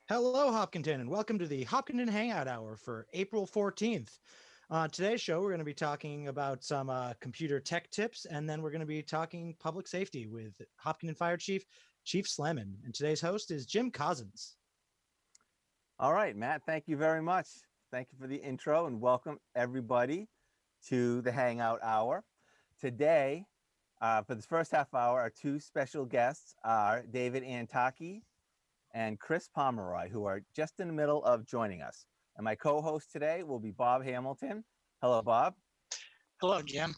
Hello, Hopkinton, and welcome to the Hopkinton Hangout Hour for April 14th. Today's show, we're going to be talking about some computer tech tips, and then we're going to be talking public safety with Hopkinton Fire Chief, Chief Slaman. And today's host is Jim Cousins. All right, Matt, thank you very much. Thank you for the intro, and welcome everybody to the Hangout Hour. Today, for this first half hour, our two special guests are David Antaki and Chris Pomeroy, who are just in the middle of joining us. And my co-host today will be Bob Hamilton. Hello, Bob. Hello, Jim.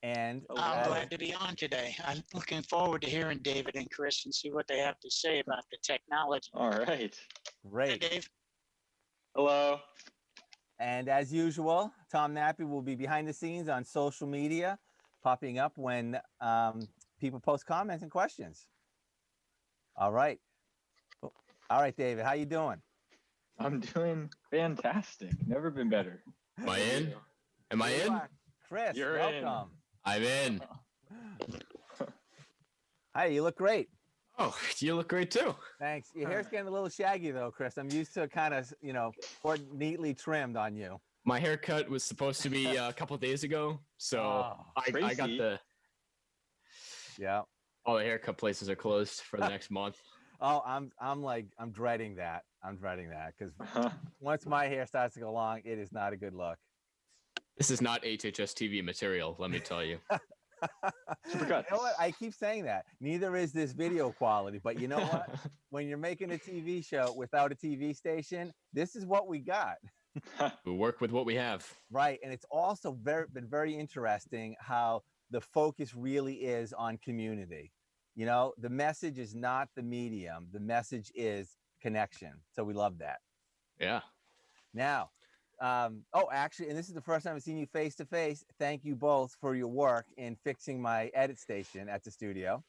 And I'm glad to be on today. I'm looking forward to hearing David and Chris and see what they have to say about the technology. All right. Great. Hey, Dave. Hello. And as usual, Tom Nappy will be behind the scenes on social media, popping up when people post comments and questions. All right. All right, David, how you doing? I'm doing fantastic. Never been better. Am I in? Am I in? Chris, You're welcome. I'm in. Hi, you look great. Oh, you look great too. Thanks. Your hair's getting a little shaggy though, Chris. I'm used to kind of, more neatly trimmed on you. My haircut was supposed to be a couple of days ago, so I got the. Yeah. All the haircut places are closed for the next month. Oh, I'm dreading that. I'm dreading that because once my hair starts to go long, it is not a good look. This is not HHS TV material, let me tell you. You know what? I keep saying that. Neither is this video quality, but you know what? When you're making a TV show without a TV station, this is what we got. We work with what we have. Right, and it's also been very interesting how the focus really is on community. You know, the message is not the medium. The message is connection. So we love that. Yeah. Now, actually, and this is the first time I've seen you face to face. Thank you both for your work in fixing my edit station at the studio.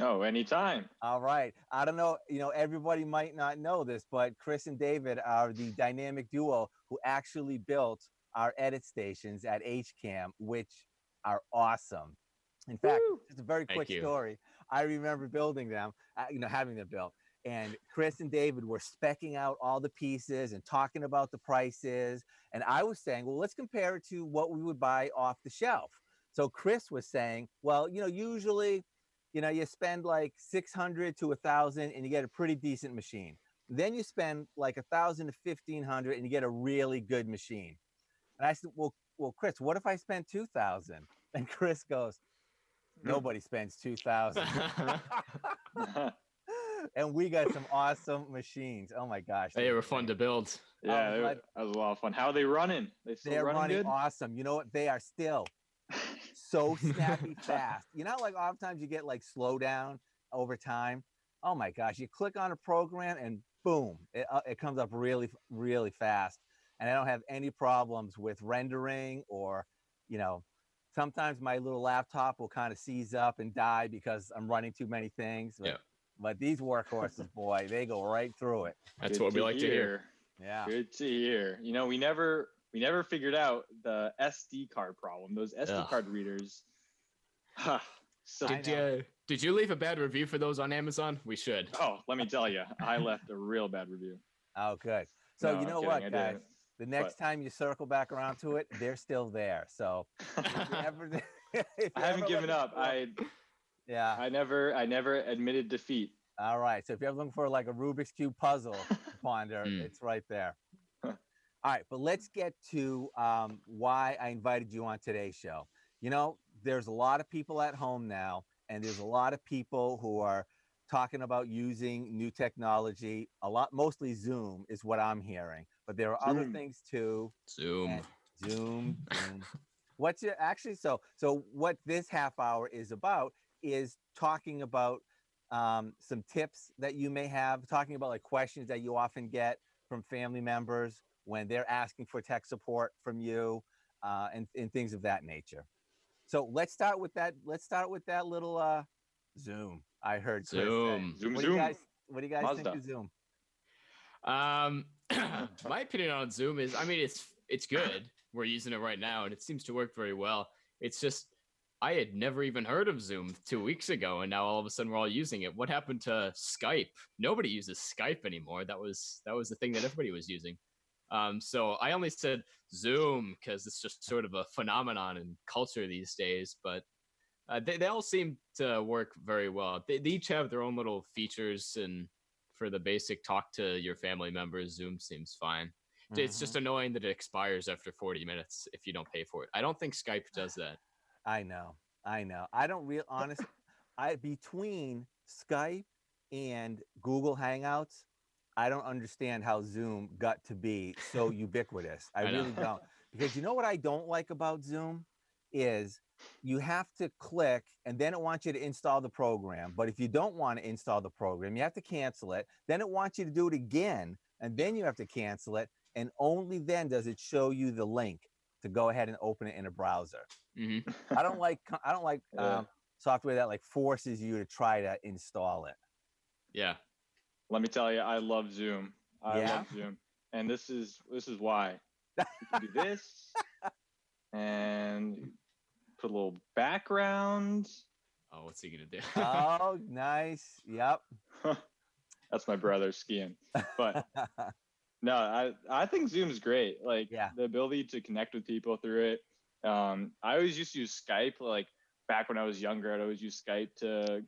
Oh, anytime. All right. I don't know, everybody might not know this, but Chris and David are the dynamic duo who actually built our edit stations at HCAM, which are awesome. In fact, just a very quick story. I remember building them, having them built. And Chris and David were speccing out all the pieces and talking about the prices. And I was saying, well, let's compare it to what we would buy off the shelf. So Chris was saying, well, usually, you spend like $600 to $1,000 and you get a pretty decent machine. Then you spend like $1,000 to $1,500 and you get a really good machine. And I said, well, Chris, what if I spend $2,000? And Chris goes, nobody spends $2,000. And we got some awesome machines. Oh my gosh. They were fun to build. Yeah, that was a lot of fun. How are they running? They're running good? Awesome. You know what? They are still so snappy fast. Like oftentimes you get like slowdown over time. Oh my gosh. You click on a program and boom, it comes up really, really fast. And I don't have any problems with rendering or, sometimes my little laptop will kind of seize up and die because I'm running too many things. But these workhorses, boy, they go right through it. That's what we like to hear. Yeah. Good to hear. We never figured out the SD card problem. Those SD card readers. Did you leave a bad review for those on Amazon? We should. Oh, let me tell you, I left a real bad review. Oh, good. So you know what, guys? The next time you circle back around to it, they're still there. So I haven't given up. I never admitted defeat. All right. So if you're looking for like a Rubik's Cube puzzle to ponder, it's right there. All right. But let's get to why I invited you on today's show. There's a lot of people at home now, and there's a lot of people who are talking about using new technology. Mostly Zoom is what I'm hearing, but there are other things too. Zoom. What's your actually? So what this half hour is about is talking about some tips that you may have, talking about like questions that you often get from family members when they're asking for tech support from you, and things of that nature. So let's start with that. Let's start with that little Zoom. I heard Chris Zoom. Zoom. What do you guys Mazda. think of Zoom? My opinion on Zoom is, it's good. We're using it right now, and it seems to work very well. It's just, I had never even heard of Zoom 2 weeks ago, and now all of a sudden we're all using it. What happened to Skype? Nobody uses Skype anymore. That was the thing that everybody was using. So I only said Zoom because it's just sort of a phenomenon in culture these days. But they all seem to work very well. They each have their own little features, and for the basic talk to your family members, Zoom seems fine. It's just annoying that it expires after 40 minutes if you don't pay for it. I don't think Skype does that. I know. I don't real honestly. Between Skype and Google Hangouts, I don't understand how Zoom got to be so ubiquitous. I I know. really don't. Because you know what I don't like about Zoom is you have to click and then it wants you to install the program. But if you don't want to install the program, you have to cancel it. Then it wants you to do it again, and then you have to cancel it. And only then does it show you the link to go ahead and open it in a browser. Mm-hmm. I don't like software that like forces you to try to install it. Yeah. Let me tell you, I love Zoom. I love Zoom, and this is why. You can do this, and put a little background. Oh, what's he gonna do? Oh, nice. Yep. That's my brother skiing. But no, I think Zoom's great. Like the ability to connect with people through it. I always used to use Skype. Like back when I was younger, I'd always use Skype to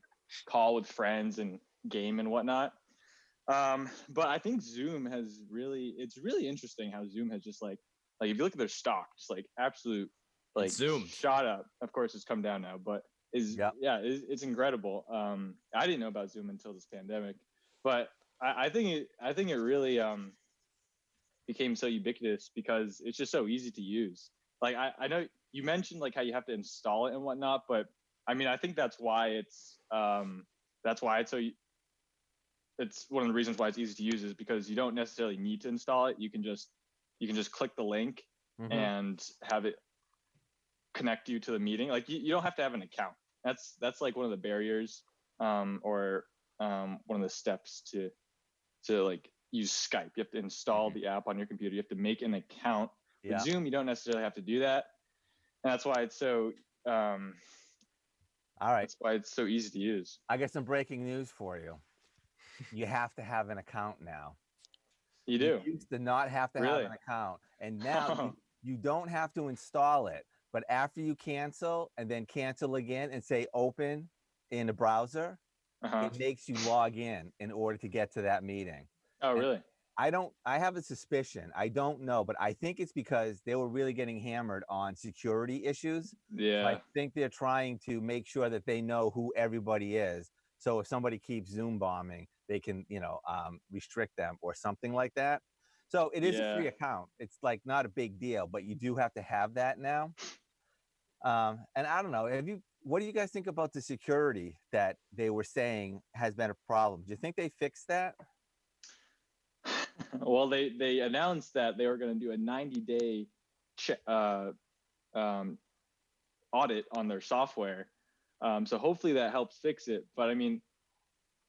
call with friends and game and whatnot. But I think Zoom it's really interesting how Zoom has just like if you look at their stock, just like absolute like Zoom shot up. Of course, it's come down now, but it's incredible. I didn't know about Zoom until this pandemic, but I think it really became so ubiquitous because it's just so easy to use. Like I know you mentioned like how you have to install it and whatnot, but I mean I think that's why it's so. It's one of the reasons why it's easy to use is because you don't necessarily need to install it. You can just click the link and have it connect you to the meeting. Like you don't have to have an account. That's like one of the barriers or one of the steps to like use Skype. You have to install the app on your computer. You have to make an account. With Zoom, you don't necessarily have to do that. And that's why it's so all right. That's why it's so easy to use. I got some breaking news for you. You have to have an account now. You do. You used to not have to have an account, and now you don't have to install it. But after you cancel and then cancel again and say open in the browser, it makes you log in order to get to that meeting. Oh, really? I have a suspicion. I don't know, but I think it's because they were really getting hammered on security issues. Yeah. So I think they're trying to make sure that they know who everybody is. So if somebody keeps Zoom bombing, they can, restrict them or something like that. So it is a free account. It's like not a big deal, but you do have to have that now. And I don't know. What do you guys think about the security that they were saying has been a problem? Do you think they fixed that? Well, they announced that they were going to do a 90-day audit on their software. So hopefully that helps fix it. But I mean,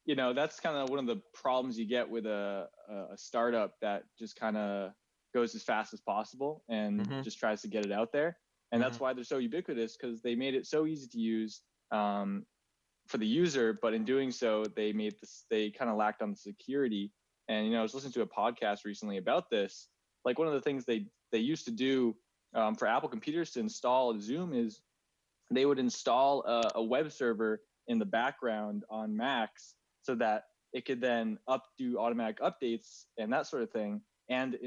that's kind of one of the problems you get with a startup that just kind of goes as fast as possible and just tries to get it out there. And that's why they're so ubiquitous, because they made it so easy to use for the user. But in doing so, they kind of lacked on the security. And, I was listening to a podcast recently about this. Like one of the things they used to do for Apple computers to install Zoom is they would install a web server in the background on Macs so that it could then do automatic updates and that sort of thing, and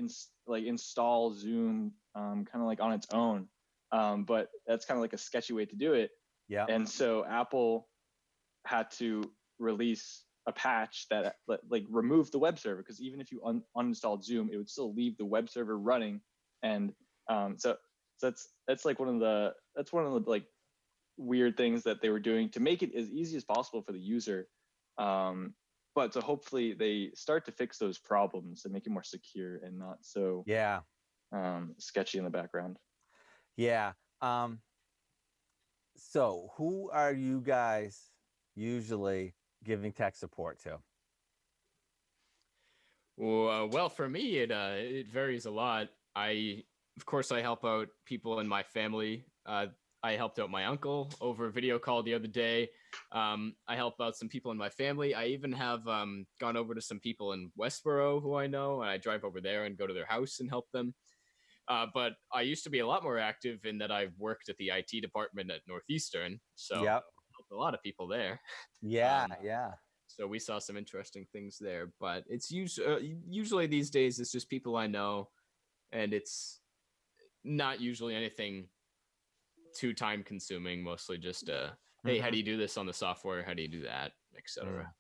install Zoom kind of like on its own. But that's kind of like a sketchy way to do it. Yeah. And so Apple had to release a patch that like removed the web server, because even if you uninstalled Zoom, it would still leave the web server running. And so that's like one of the like weird things that they were doing to make it as easy as possible for the user. But so hopefully they start to fix those problems and make it more secure and not so sketchy in the background. Yeah. So who are you guys usually giving tech support to? Well, for me, it varies a lot. Of course, I help out people in my family. I helped out my uncle over a video call the other day. I help out some people in my family. I even have gone over to some people in Westboro who I know, and I drive over there and go to their house and help them. But I used to be a lot more active in that I've worked at the IT department at Northeastern, so I Yep. helped a lot of people there. Yeah, Um, yeah. So we saw some interesting things there. But it's usually these days it's just people I know, and it's not usually anything too time consuming. Mostly just hey, how do you do this on the software? How do you do that, etc.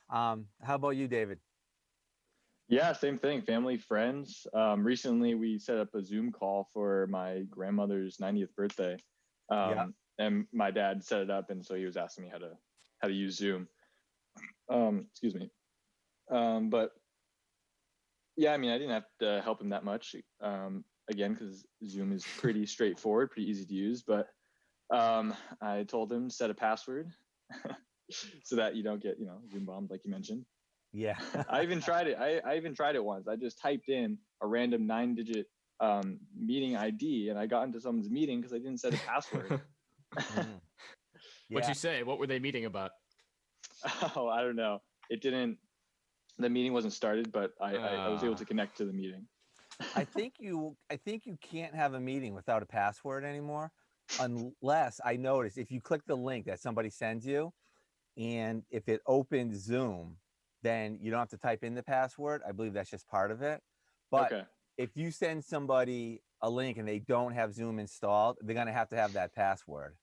How about you, David? Yeah, same thing. Family, friends. Recently, we set up a Zoom call for my grandmother's 90th birthday, and my dad set it up, and so he was asking me how to use Zoom. Excuse me. But yeah, I mean, I didn't have to help him that much. Again, because Zoom is pretty straightforward, pretty easy to use. But I told him to set a password so that you don't get Zoom bombed, like you mentioned. Yeah. I even tried it. I even tried it once. I just typed in a random 9-digit meeting ID, and I got into someone's meeting because I didn't set a password. What'd you say? What were they meeting about? Oh, I don't know. It didn't. The meeting wasn't started, but I was able to connect to the meeting. I think you can't have a meeting without a password anymore, unless I noticed if you click the link that somebody sends you, and if it opens Zoom, then you don't have to type in the password. I believe that's just part of it. But if you send somebody a link and they don't have Zoom installed, they're going to have that password.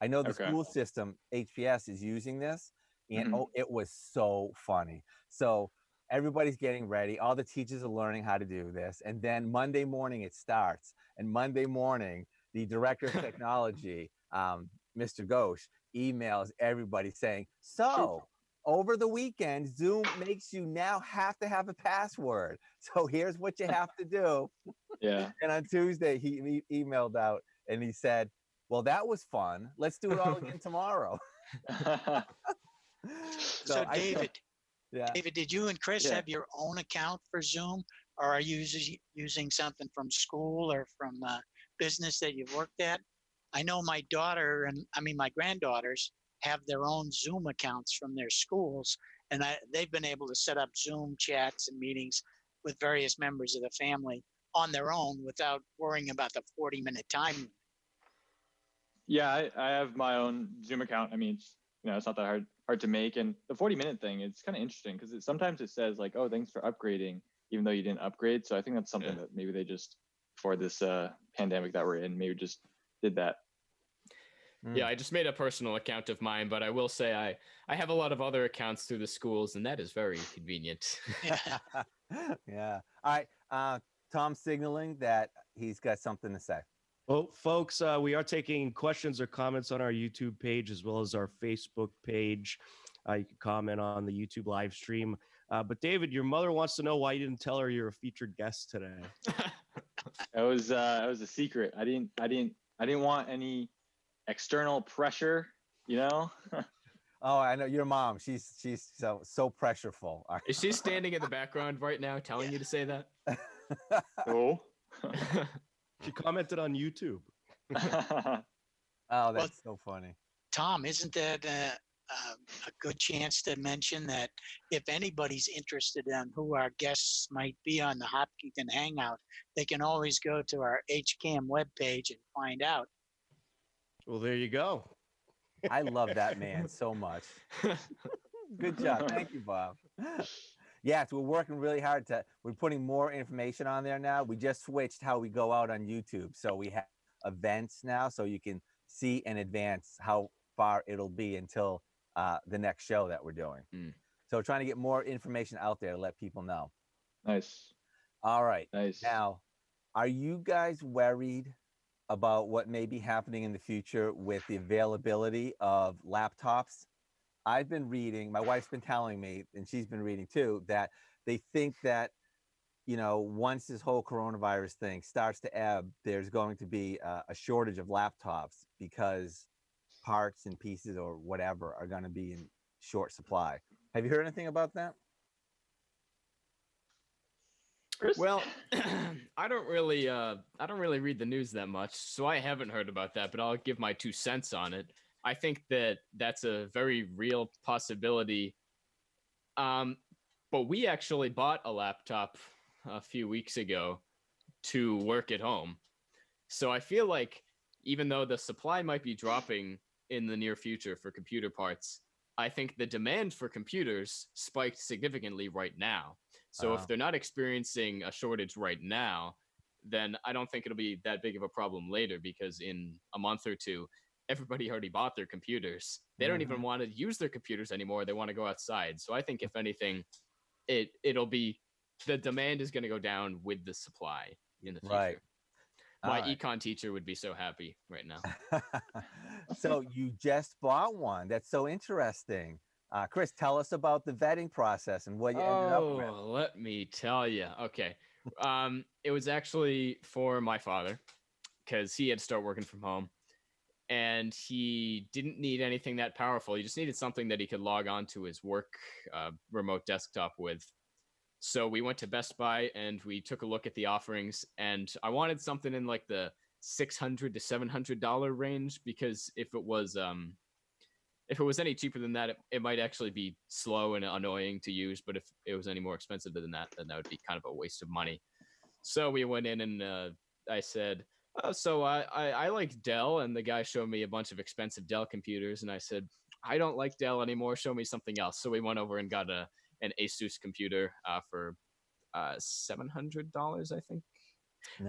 I know the school system, HPS, is using this, and it was so funny. So everybody's getting ready. All the teachers are learning how to do this. And then Monday morning it starts. And Monday morning, the director of technology, Mr. Ghosh, emails everybody saying, so over the weekend, Zoom makes you now have to have a password. So here's what you have to do. Yeah. And on Tuesday, he emailed out and he said, well, that was fun. Let's do it all again tomorrow. So David, Yeah. David, did you and Chris have your own account for Zoom, or are you using something from school or from business that you've worked at? I know my daughter my granddaughters have their own Zoom accounts from their schools, and they've been able to set up Zoom chats and meetings with various members of the family on their own without worrying about the 40-minute time limit. Yeah, I have my own Zoom account. I mean, it's not that hard to make. And the 40-minute thing, it's kind of interesting because sometimes it says like, oh, thanks for upgrading, even though you didn't upgrade. So I think that's something that maybe they just, for this pandemic that we're in, maybe just did that. Yeah, I just made a personal account of mine, but I will say I have a lot of other accounts through the schools, and that is very convenient. Yeah. All right. Tom's signaling that he's got something to say. Well, folks, we are taking questions or comments on our YouTube page as well as our Facebook page. You can comment on the YouTube live stream. But David, your mother wants to know why you didn't tell her you're a featured guest today. It was a secret. I didn't want any external pressure, Oh, I know your mom. She's so pressureful. Is she standing in the background right now telling you to say that? No. She commented on YouTube. Oh, that's so funny. Tom, isn't that a good chance to mention that if anybody's interested in who our guests might be on the Hopkinton Hangout, they can always go to our HCAM webpage and find out. Well, there you go. I love that man so much. Good job. Thank you, Bob. Yes, we're working really hard we're putting more information on there now. We just switched how we go out on YouTube. So we have events now, so you can see in advance how far it'll be until the next show that we're doing. So trying to get more information out there to let people know. Nice. All right. Nice. Now, are you guys worried about what may be happening in the future with the availability of laptops? I've been reading, my wife's been telling me, and she's been reading too, that they think that, once this whole coronavirus thing starts to ebb, there's going to be a shortage of laptops because parts and pieces or whatever are going to be in short supply. Have you heard anything about that? Chris? Well, I don't really read the news that much, so I haven't heard about that. But I'll give my 2 cents on it. I think that that's a very real possibility. But we actually bought a laptop a few weeks ago to work at home. So I feel like even though the supply might be dropping in the near future for computer parts, I think the demand for computers spiked significantly right now. So if they're not experiencing a shortage right now, then I don't think it'll be that big of a problem later, because in a month or two, everybody already bought their computers. They don't even want to use their computers anymore. They want to go outside. So I think if anything, it'll be, the demand is going to go down with the supply in the future. Right. My All right. econ teacher would be so happy right now. So you just bought one. That's so interesting. Chris, tell us about the vetting process and what you ended up with. Let me tell you. Okay. It was actually for my father, because he had to start working from home, and he didn't need anything that powerful. He just needed something that he could log on to his work remote desktop with. So we went to Best Buy and we took a look at the offerings, and I wanted something in like the $600 to $700 range, because if it was any cheaper than that, it might actually be slow and annoying to use. But if it was any more expensive than that, then that would be kind of a waste of money. So we went in and I said, oh, so I like Dell, and the guy showed me a bunch of expensive Dell computers, and I said, I don't like Dell anymore. Show me something else. So we went over and got an Asus computer for $700, I think.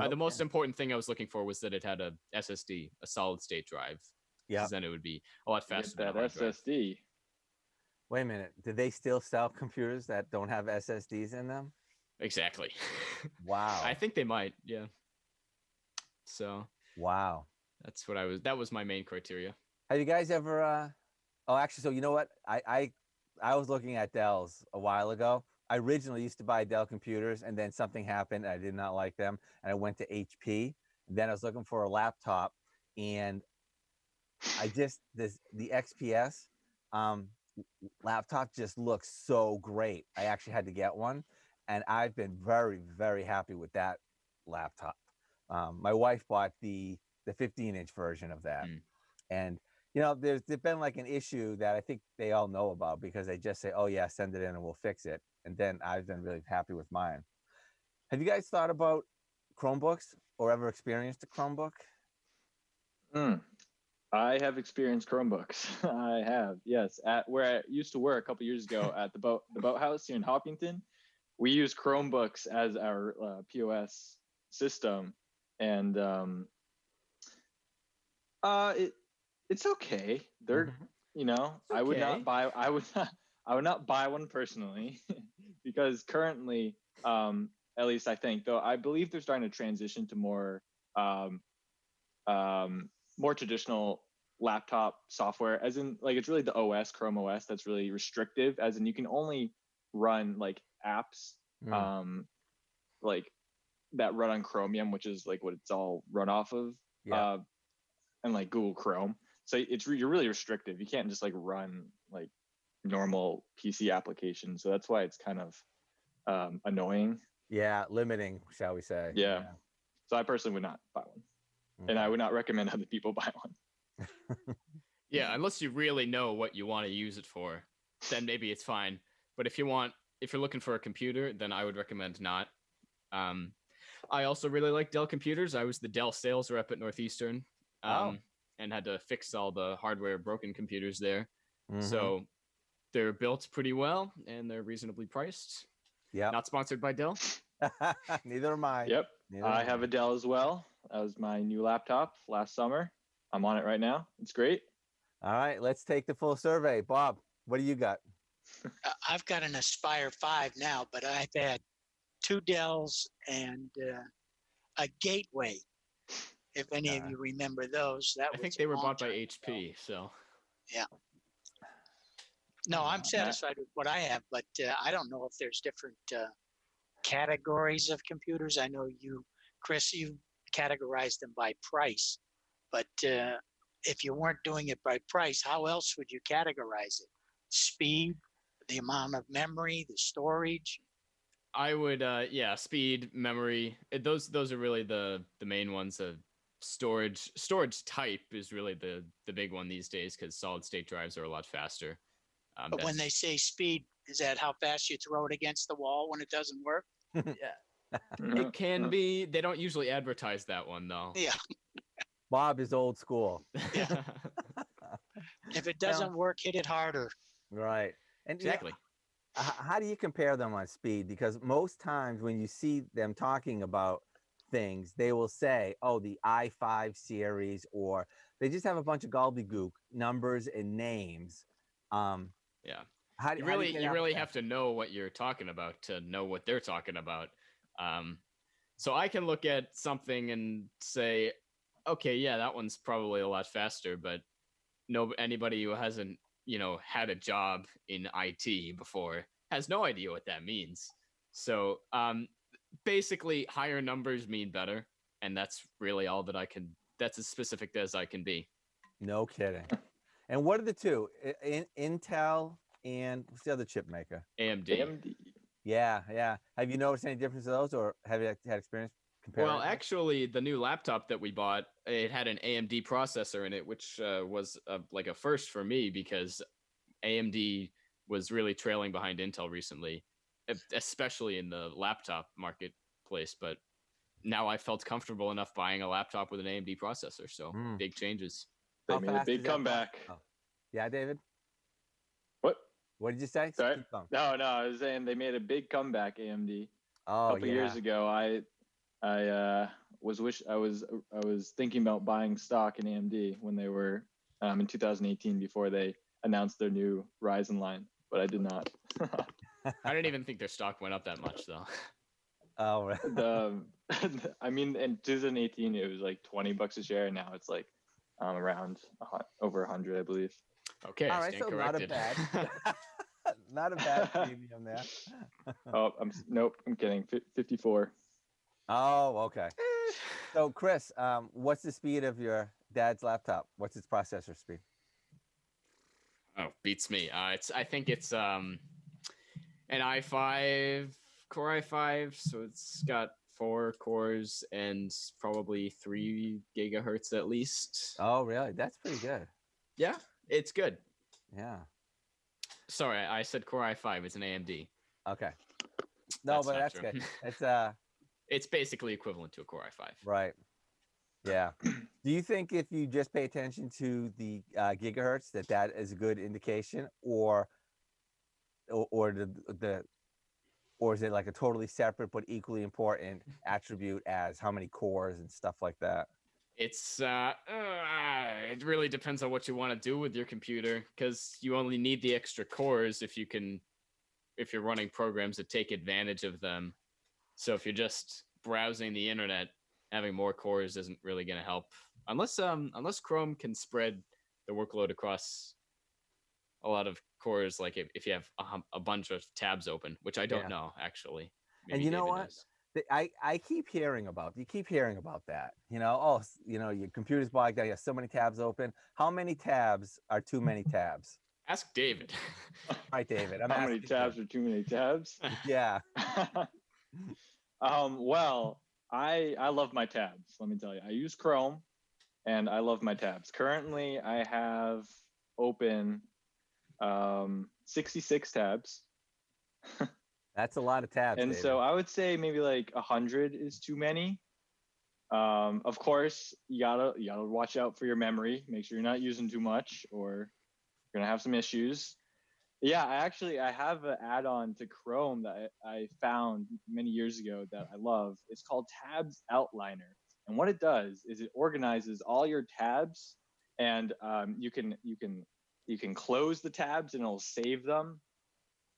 The most important thing I was looking for was that it had a SSD, a solid state drive. Yeah. Then it would be a lot faster than that SSD. Wait a minute. Do they still sell computers that don't have SSDs in them? Exactly. Wow. I think they might. Yeah. So. Wow. That was my main criteria. Have you guys ever? Oh, actually, so you know what? I was looking at Dells a while ago. I originally used to buy Dell computers, and then something happened. I did not like them, and I went to HP. Then I was looking for a laptop, and the XPS laptop just looks so great. I actually had to get one, and I've been very, very happy with that laptop. My wife bought the 15-inch version of that, and there's been like an issue that I think they all know about, because they just say, oh yeah, send it in and we'll fix it. And then I've been really happy with mine. Have you guys thought about Chromebooks or ever experienced a Chromebook? I have experienced Chromebooks. I have, yes. At where I used to work a couple years ago at the boathouse here in Hopkinton, we use Chromebooks as our POS system, and it's okay. They're I would not buy one personally because currently, at least I think, though I believe they're starting to transition to more traditional laptop software, as in like it's really the OS, Chrome OS, that's really restrictive, as in you can only run like apps like that run on Chromium, which is like what it's all run off of, and like Google Chrome. So you're really restrictive. You can't just like run like normal PC applications. So that's why it's kind of annoying. Yeah, limiting, shall we say. Yeah. So I personally would not buy one. And I would not recommend other people buy one. Yeah, unless you really know what you want to use it for, then maybe it's fine. But if you're looking for a computer, then I would recommend not. I also really like Dell computers. I was the Dell sales rep at Northeastern, and had to fix all the hardware broken computers there. So they're built pretty well, and they're reasonably priced. Yeah. Not sponsored by Dell. Neither am I. Yep. I have a Dell as well. That was my new laptop last summer. I'm on it right now. It's great. All right, let's take the full survey. Bob, what do you got? I've got an Aspire 5 now, but I've had 2 Dells and a Gateway. If any of you remember those, I think they were bought by HP. So yeah. No, I'm satisfied with what I have, but I don't know if there's different categories of computers. I know you, Chris, you categorized them by price, but if you weren't doing it by price, how else would you categorize it? Speed, the amount of memory, the storage? I would, yeah, speed, memory. Those are really the main ones. Storage type is really the big one these days because solid state drives are a lot faster. But when they say speed, is that how fast you throw it against the wall when it doesn't work? Yeah, it can be. They don't usually advertise that one though. Yeah. Bob is old school. Yeah. If it doesn't work, hit it harder. Right. And Exactly. how do you compare them on speed? Because most times when you see them talking about things, they will say, oh, the i5 series, or they just have a bunch of gobbledygook numbers and names. Yeah. You You really have to know what you're talking about to know what they're talking about. So I can look at something and say, okay, yeah, that one's probably a lot faster, but anybody who hasn't, had a job in IT before has no idea what that means. So basically higher numbers mean better, and that's really all that that's as specific as I can be. No kidding. And what are the two? Intel and what's the other chip maker? AMD. Yeah. Have you noticed any difference of those, or have you had experience comparing? Well, actually, the new laptop that we bought, it had an AMD processor in it, which was like a first for me because AMD was really trailing behind Intel recently, especially in the laptop marketplace. But now I felt comfortable enough buying a laptop with an AMD processor. So big changes. They made a big comeback. Oh. Yeah, David? What did you say? Sorry? No, I was saying they made a big comeback, AMD. Oh, a couple years ago, I was thinking about buying stock in AMD when they were in 2018 before they announced their new Ryzen line, but I did not. I didn't even think their stock went up that much though. Oh, right. I mean, in 2018 it was like $20 a share, and now it's like around over 100, I believe. Okay, all right, so corrected. Not a bad premium there. I'm kidding. 54. Oh, okay. So, Chris, what's the speed of your dad's laptop? What's its processor speed? Oh, beats me. I think it's an i5, Core i5, so it's got 4 cores and probably 3 gigahertz at least. Oh, really? That's pretty good. Yeah, it's good. Yeah. Sorry, I said Core i5. It's an AMD. Okay. No, but that's true. good. It's basically equivalent to a Core i5. Right. Yeah. Do you think if you just pay attention to the gigahertz that is a good indication, or is it like a totally separate but equally important attribute as how many cores and stuff like that? It's it really depends on what you want to do with your computer, because you only need the extra cores if you're running programs that take advantage of them. So if you're just browsing the internet, having more cores isn't really going to help, unless Chrome can spread the workload across a lot of cores, like if you have a bunch of tabs open, which I don't know actually. Maybe and you know David what? knows. I keep hearing about that. Your computer's bogged down. You have so many tabs open. How many tabs are too many tabs? Ask David. Right, David. How many tabs are too many tabs? Yeah. Well, I love my tabs. Let me tell you, I use Chrome, and I love my tabs. Currently, I have open 66 tabs. That's a lot of tabs. And David. so I would say maybe like 100 is too many. Of course, you gotta watch out for your memory. Make sure you're not using too much, or you're gonna have some issues. Yeah, I have an add-on to Chrome that I found many years ago that I love. It's called Tabs Outliner, and what it does is it organizes all your tabs, and you can close the tabs and it'll save them.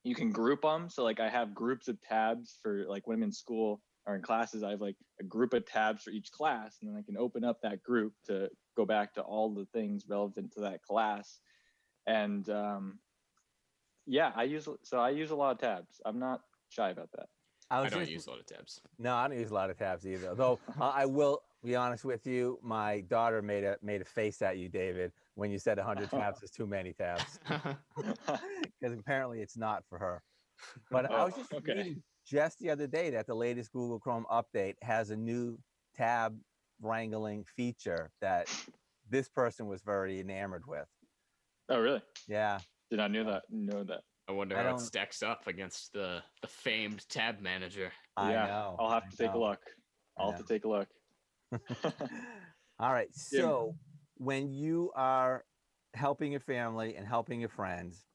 You can group them. So like I have groups of tabs for like when I'm in school or in classes, I have like a group of tabs for each class, and then I can open up that group to go back to all the things relevant to that class. And yeah, I use a lot of tabs. I'm not shy about that. I don't use a lot of tabs. No, I don't use a lot of tabs either. Though I will be honest with you, my daughter made a face at you, David, when you said 100 tabs is too many tabs, because apparently it's not for her. But I was just just the other day that the latest Google Chrome update has a new tab wrangling feature that this person was very enamored with. Oh, really? Yeah. Did not know that. I wonder I how it don't- stacks up against the famed tab manager. I Yeah, know. I'll have to take a look. I'll have to take a look. All right. Yeah. So when you are helping your family and helping your friends,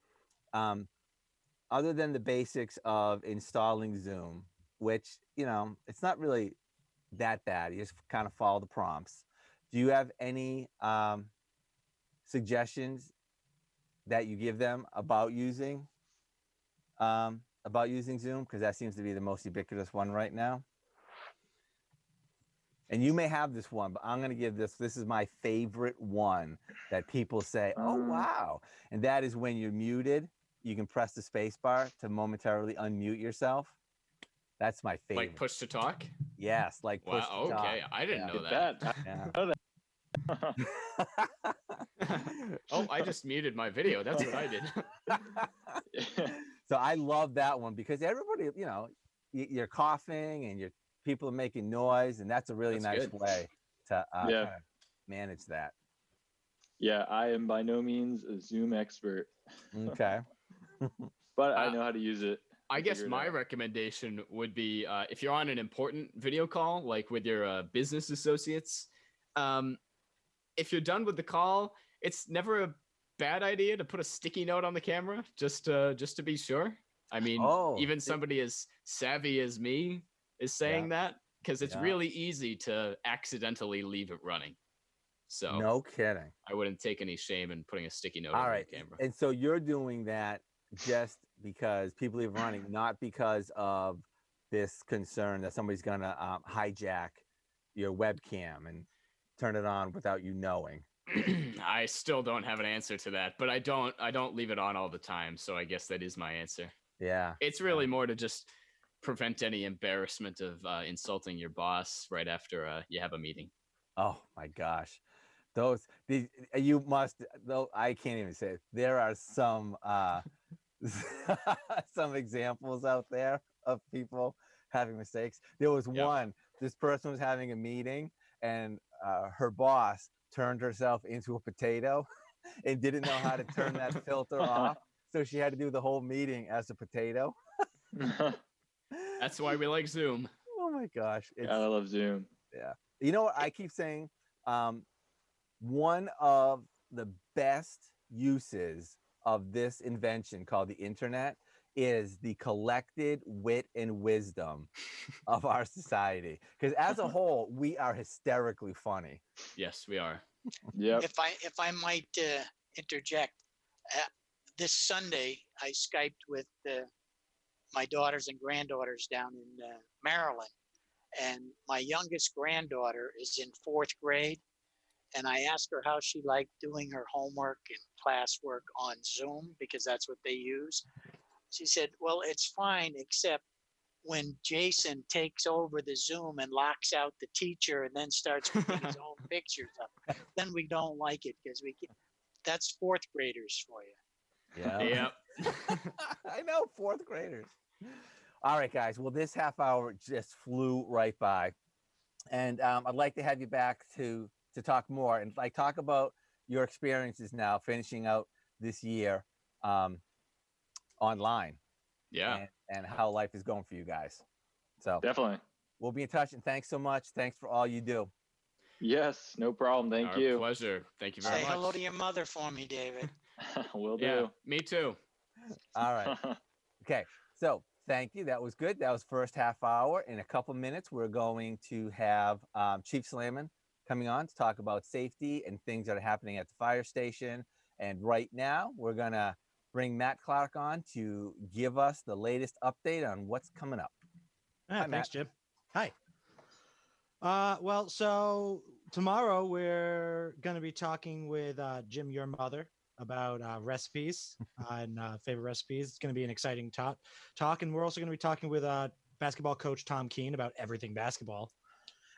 other than the basics of installing Zoom, which, it's not really that bad. You just kind of follow the prompts. Do you have any suggestions that you give them about using Zoom? Because that seems to be the most ubiquitous one right now. And you may have this one, but I'm going to give this. This is my favorite one that people say, "Oh, wow!" And that is when you're muted, you can press the space bar to momentarily unmute yourself. That's my favorite. Like push to talk? Yes, like push Wow, to talk. okay. I didn't know Look at that. Yeah. Oh, I just muted my video. That's what I did. So I love that one because everybody, you're coughing and people are making noise, and that's a really That's nice good. way to Yeah. kind of manage that. Yeah, I am by no means a Zoom expert, Okay. but I know how to use it. I guess Figure it my out. recommendation would be if you're on an important video call, like with your business associates, if you're done with the call, it's never a bad idea to put a sticky note on the camera just to be sure. I mean, even somebody as savvy as me is saying that because it's really easy to accidentally leave it running. So No kidding. I wouldn't take any shame in putting a sticky note All on right. the camera. And so you're doing that just because people are running, not because of this concern that somebody's going to hijack your webcam and turn it on without you knowing. I still don't have an answer to that, but I don't leave it on all the time. So I guess that is my answer. Yeah. It's really more to just prevent any embarrassment of insulting your boss right after you have a meeting. Oh my gosh. I can't even say it. There are some some examples out there of people having mistakes. There was one, this person was having a meeting and her boss turned herself into a potato and didn't know how to turn that filter off. So she had to do the whole meeting as a potato. That's why we like Zoom. Oh my gosh. I love Zoom. Yeah. You know what I keep saying? One of the best uses of this invention called the internet is the collected wit and wisdom of our society. Because as a whole, we are hysterically funny. Yes, we are. Yep. If I might interject, this Sunday I Skyped with my daughters and granddaughters down in Maryland, and my youngest granddaughter is in 4th grade, and I asked her how she liked doing her homework and classwork on Zoom because that's what they use. She said, "Well, it's fine, except when Jason takes over the Zoom and locks out the teacher and then starts putting his own pictures up, then we don't like it because that's 4th graders for you." Yeah. Yep. I know, 4th graders. All right, guys. Well, this half hour just flew right by. And I'd like to have you back to talk more and talk about your experiences now finishing out this year online. Yeah. And how life is going for you guys. So Definitely. we'll be in touch, and thanks so much. Thanks for all you do. Yes, no problem. Thank Our you. pleasure. Thank you very Say much. hello to your mother for me, David. Will do. Yeah, me too. All right. Okay. So thank you. That was good. That was first half hour. In a couple minutes, we're going to have Chief Slaman coming on to talk about safety and things that are happening at the fire station. And right now, we're going to bring Matt Clark on to give us the latest update on what's coming up. Hi, Thanks, Matt. Jim. Hi. Well, so tomorrow we're going to be talking with Jim, your mother, about recipes and favorite recipes. It's going to be an exciting talk. And we're also going to be talking with basketball coach Tom Keene about everything basketball.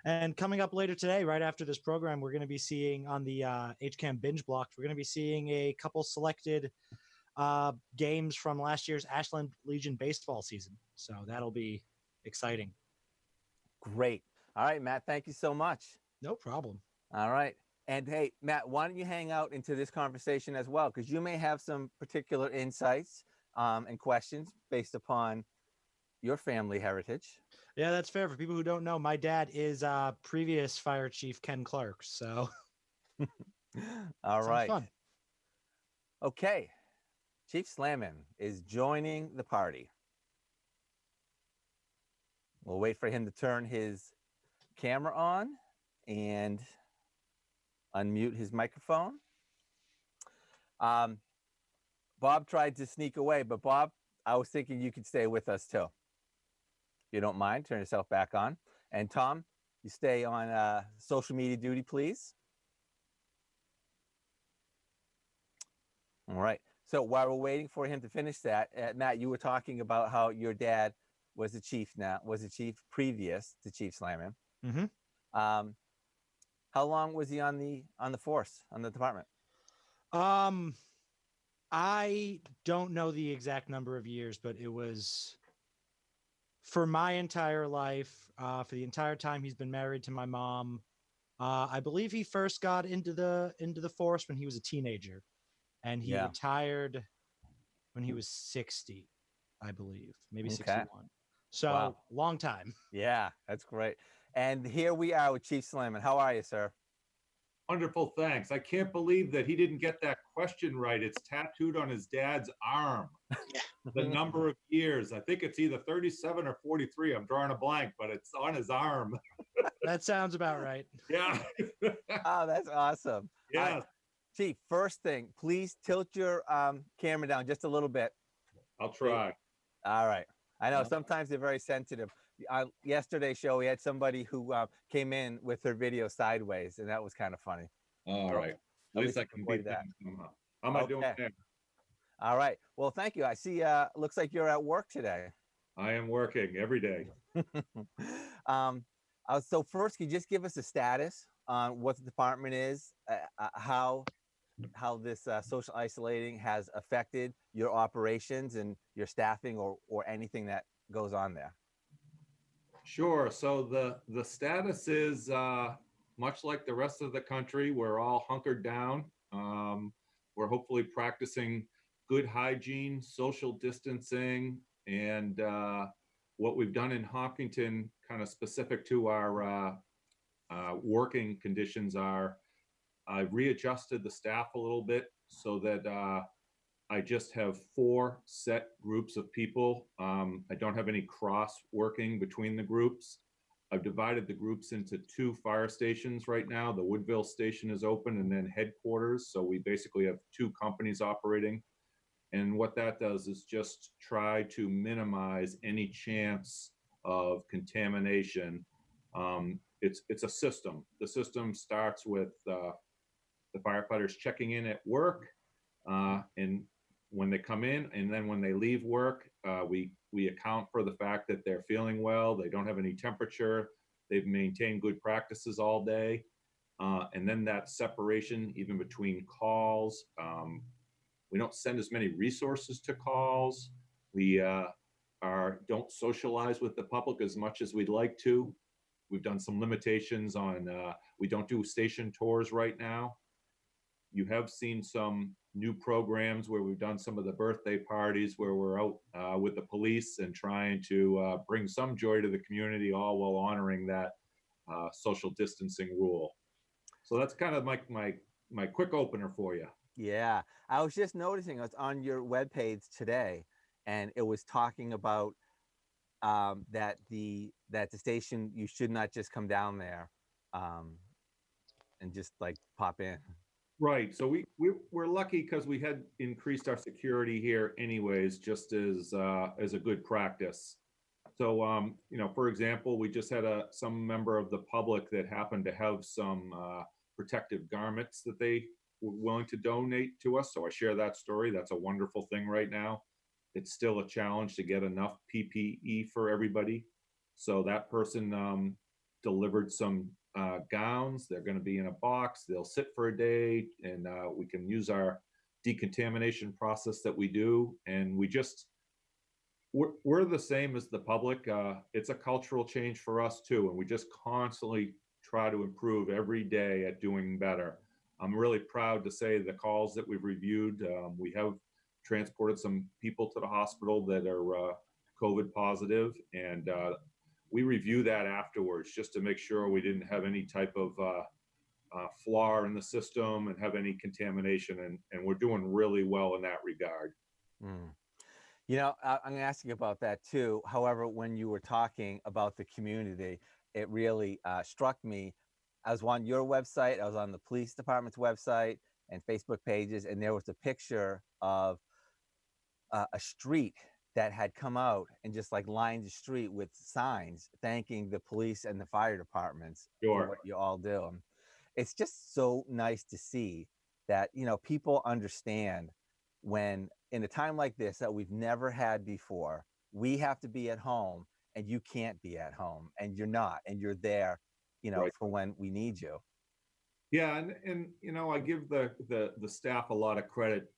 And coming up later today, right after this program, we're going to be seeing on the HCAM binge block, we're going to be seeing a couple selected games from last year's Ashland Legion baseball season. So that'll be exciting. Great. All right, Matt, thank you so much. No problem. All right. And hey, Matt, why don't you hang out into this conversation as well? Because you may have some particular insights and questions based upon your family heritage. Yeah, that's fair. For people who don't know, my dad is previous Fire Chief Ken Clark. So All right. fun. Okay. Chief Slaman is joining the party. We'll wait for him to turn his camera on and unmute his microphone. Bob tried to sneak away, but Bob, I was thinking you could stay with us too. If you don't mind, turn yourself back on. And Tom, you stay on social media duty, please. All right. So while we're waiting for him to finish that, Matt, you were talking about how your dad was the chief previous to Chief Slaman. Mm-hmm. How long was he on the force, on the department? I don't know the exact number of years, but it was for my entire life, for the entire time he's been married to my mom. I believe he first got into the force when he was a teenager, and he retired when he was 60, I believe, maybe 61. So long time. Yeah, that's great. And here we are with Chief Slaman. How are you, sir? Wonderful, thanks. I can't believe that he didn't get that question right. It's tattooed on his dad's arm. The number of years. I think it's either 37 or 43. I'm drawing a blank, but it's on his arm. That sounds about right. Yeah. Oh, that's awesome. Yeah. Chief, first thing, please tilt your camera down just a little bit. I'll try. All right. I know sometimes they're very sensitive. On yesterday's show, we had somebody who came in with her video sideways, and that was kind of funny. All right. At least I can beat that somehow. How am I doing there? All right. Well, thank you. I see. Looks like you're at work today. I am working every day. So first, can you just give us a status on what the department is, how this social isolating has affected your operations and your staffing, or anything that goes on there? Sure. So the status is much like the rest of the country. We're all hunkered down. We're hopefully practicing good hygiene, social distancing, and what we've done in Hopkinton, kind of specific to our working conditions, are I've readjusted the staff a little bit so that I just have 4 set groups of people. I don't have any cross working between the groups. I've divided the groups into 2 fire stations right now. The Woodville station is open, and then headquarters. So we basically have 2 companies operating. And what that does is just try to minimize any chance of contamination. It's a system. The system starts with the firefighters checking in at work, and when they come in, and then when they leave work, we account for the fact that they're feeling well, they don't have any temperature, they've maintained good practices all day, and then that separation even between calls. We don't send as many resources to calls. We don't socialize with the public as much as we'd like to. We've done some limitations on, we don't do station tours right now. You have seen some new programs where we've done some of the birthday parties where we're out with the police and trying to bring some joy to the community, all while honoring that social distancing rule. So that's kind of my quick opener for you. Yeah, I was just noticing, I was on your webpage today, and it was talking about that the station, you should not just come down there and just like pop in. Right. So we're lucky because we had increased our security here anyways, just as a good practice. So, for example, we just had some member of the public that happened to have some protective garments that they were willing to donate to us. So I share that story. That's a wonderful thing right now. It's still a challenge to get enough PPE for everybody. So that person delivered some gowns. They're going to be in a box. They'll sit for a day, and we can use our decontamination process that we do. And we're the same as the public. It's a cultural change for us too. And we just constantly try to improve every day at doing better. I'm really proud to say the calls that we've reviewed, we have transported some people to the hospital that are COVID positive, and we review that afterwards just to make sure we didn't have any type of flaw in the system and have any contamination, and we're doing really well in that regard. Mm. You know, I'm going to ask you about that too. However, when you were talking about the community, it really struck me. I was on your website, I was on the police department's website and Facebook pages, and there was a picture of a street that had come out and just like lined the street with signs thanking the police and the fire departments for what you all do. It's just so nice to see that, you know, people understand when in a time like this that we've never had before, we have to be at home and you can't be at home, and you're not, and you're there, you know, Right. for when we need you. Yeah, and you know, I give the staff a lot of credit.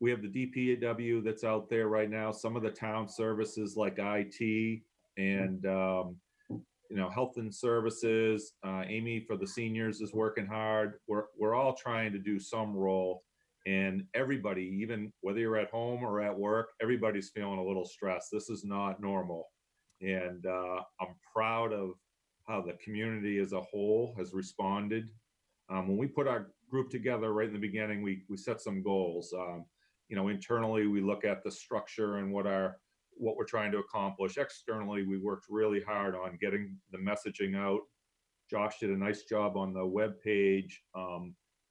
We have the DPW that's out there right now. Some of the town services like IT and you know, health and services. Amy for the seniors is working hard. We're all trying to do some role, and everybody, even whether you're at home or at work, everybody's feeling a little stressed. This is not normal, and I'm proud of how the community as a whole has responded. When we put our group together right in the beginning, we set some goals. You know, internally we look at the structure and what we're trying to accomplish. Externally, we worked really hard on getting the messaging out. Josh did a nice job on the web page.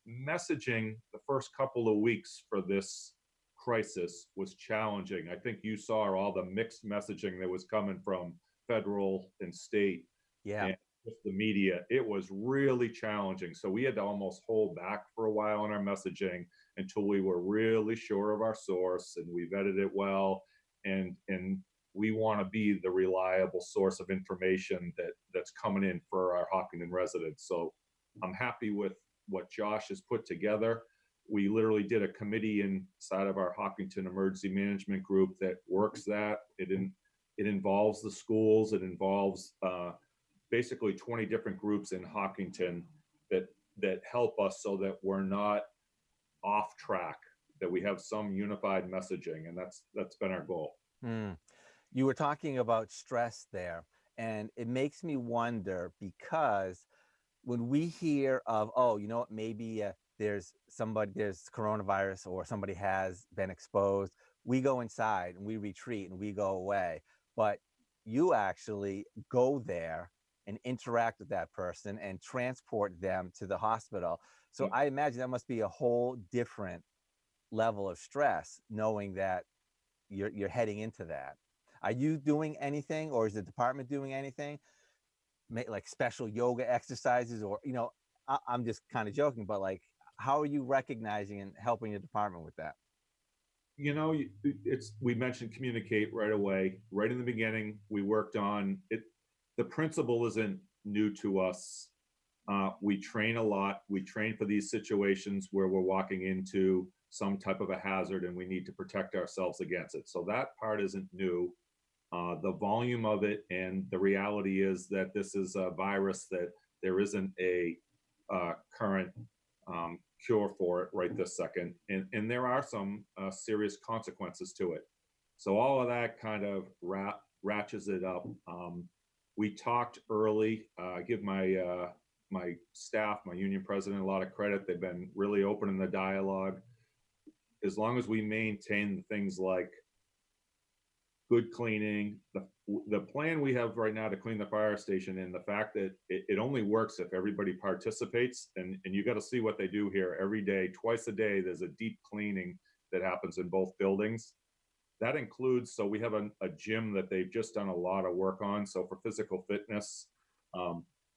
Messaging the first couple of weeks for this crisis was challenging. I think you saw all the mixed messaging that was coming from federal and state. Yeah. And with the media, it was really challenging. So we had to almost hold back for a while on our messaging until we were really sure of our source and we vetted it well. And we want to be the reliable source of information that's coming in for our Hopkinton residents. So I'm happy with what Josh has put together. We literally did a committee inside of our Hopkinton Emergency Management Group that works that. It involves the schools. It involves basically 20 different groups in Hopkinton that help us so that we're not off track, that we have some unified messaging, and that's been our goal. You were talking about stress there, and it makes me wonder, because when we hear of, oh, you know what, maybe there's coronavirus or somebody has been exposed, we go inside and we retreat and we go away. But you actually go there and interact with that person and transport them to the hospital. So I imagine that must be a whole different level of stress, knowing that you're heading into that. Are you doing anything, or is the department doing anything, like special yoga exercises, or, you know, I'm just kind of joking, but like, how are you recognizing and helping the department with that? You know, we mentioned communicate right away. Right in the beginning, we worked on it. The principle isn't new to us. We train a lot. We train for these situations where we're walking into some type of a hazard and we need to protect ourselves against it. So that part isn't new. The volume of it, and the reality is that this is a virus that there isn't a current cure for it right this second. And there are some serious consequences to it. So all of that kind of ratchets it up. We talked early. I give my staff, my union president, a lot of credit. They've been really open in the dialogue. As long as we maintain things like good cleaning, the plan we have right now to clean the fire station, and the fact that it only works if everybody participates, and you got to see what they do here every day, twice a day. There's a deep cleaning that happens in both buildings. That includes, so we have a gym that they've just done a lot of work on. So for physical fitness,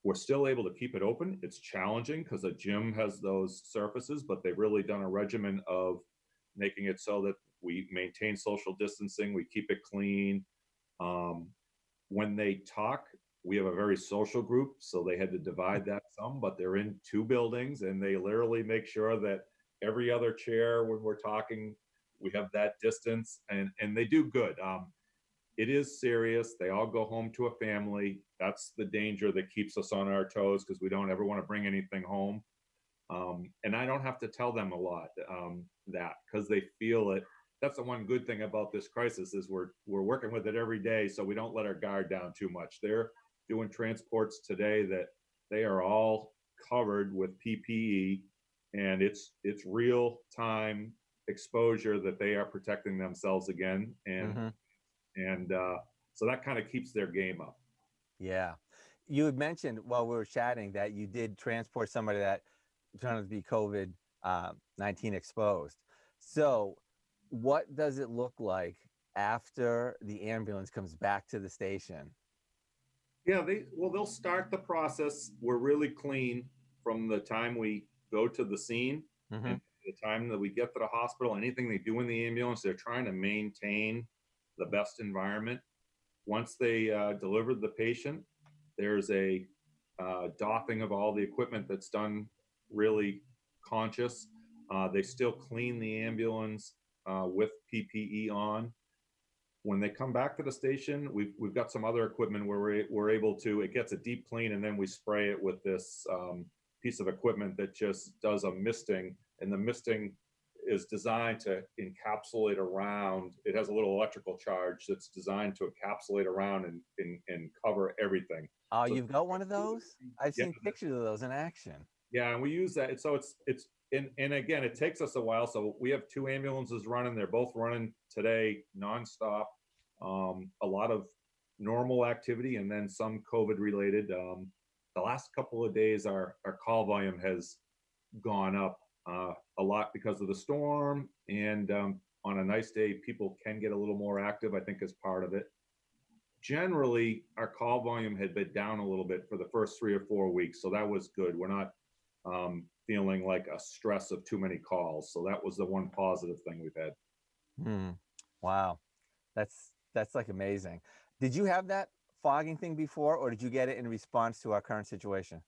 we're still able to keep it open. It's challenging because a gym has those surfaces, but they've really done a regimen of making it so that we maintain social distancing, we keep it clean. When they talk, we have a very social group, so they had to divide that some, but they're in two buildings and they literally make sure that every other chair when we're talking. We have that distance, and they do good. It is serious. They all go home to a family. That's the danger that keeps us on our toes, because we don't ever want to bring anything home. And I don't have to tell them a lot that, because they feel it. That's the one good thing about this crisis, is we're working with it every day, so we don't let our guard down too much. They're doing transports today that they are all covered with PPE, and it's real time exposure that they are protecting themselves again, and so that kind of keeps their game up. Yeah. You had mentioned while we were chatting that you did transport somebody that turned out to be COVID-19 exposed. So what does it look like after the ambulance comes back to the station? Yeah, they'll start the process. We're really clean from the time we go to the scene and the time that we get to the hospital. Anything they do in the ambulance, they're trying to maintain the best environment. Once they deliver the patient, there's a doffing of all the equipment that's done really conscious. They still clean the ambulance with PPE on. When they come back to the station, we've got some other equipment where we're able to, it gets a deep clean, and then we spray it with this piece of equipment that just does a misting, and the misting is designed to encapsulate around. It has a little electrical charge that's designed to encapsulate around and cover everything. Oh, So you've got one of those? I've seen pictures of those in action. Yeah, and we use that. So it's and again, it takes us a while. So we have 2 ambulances running. They're both running today nonstop. A lot of normal activity, and then some COVID related. The last couple of days, our call volume has gone up a lot because of the storm, and on a nice day, people can get a little more active, I think, as part of it. Generally, our call volume had been down a little bit for the first 3 or 4 weeks, so that was good. We're not feeling like a stress of too many calls, so that was the one positive thing we've had. Wow, that's like amazing. Did you have that fogging thing before, or did you get it in response to our current situation?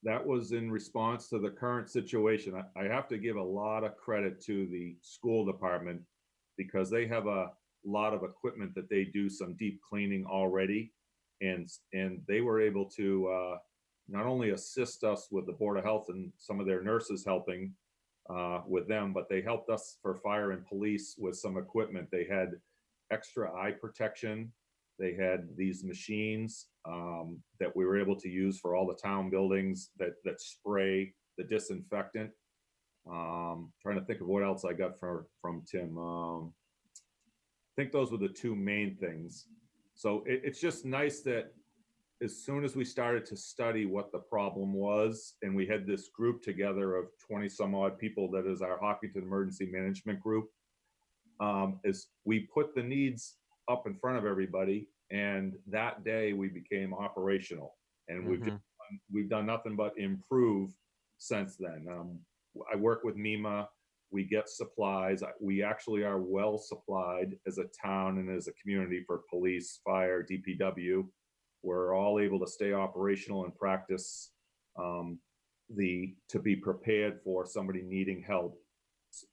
That was in response to the current situation. I have to give a lot of credit to the school department, because they have a lot of equipment that they do some deep cleaning already, and they were able to not only assist us with the Board of Health and some of their nurses helping with them, but they helped us for fire and police with some equipment. They had extra eye protection. They had these machines that we were able to use for all the town buildings that spray the disinfectant. Trying to think of what else I got from Tim. I think those were the 2 main things. So it's just nice that as soon as we started to study what the problem was, and we had this group together of 20 some odd people that is our Hopkinton Emergency Management Group, is we put the needs up in front of everybody, and that day we became operational, and we've done nothing but improve since then. I work with MEMA. We get supplies. We actually are well supplied as a town and as a community for police, fire, DPW. We're all able to stay operational and practice to be prepared for somebody needing help.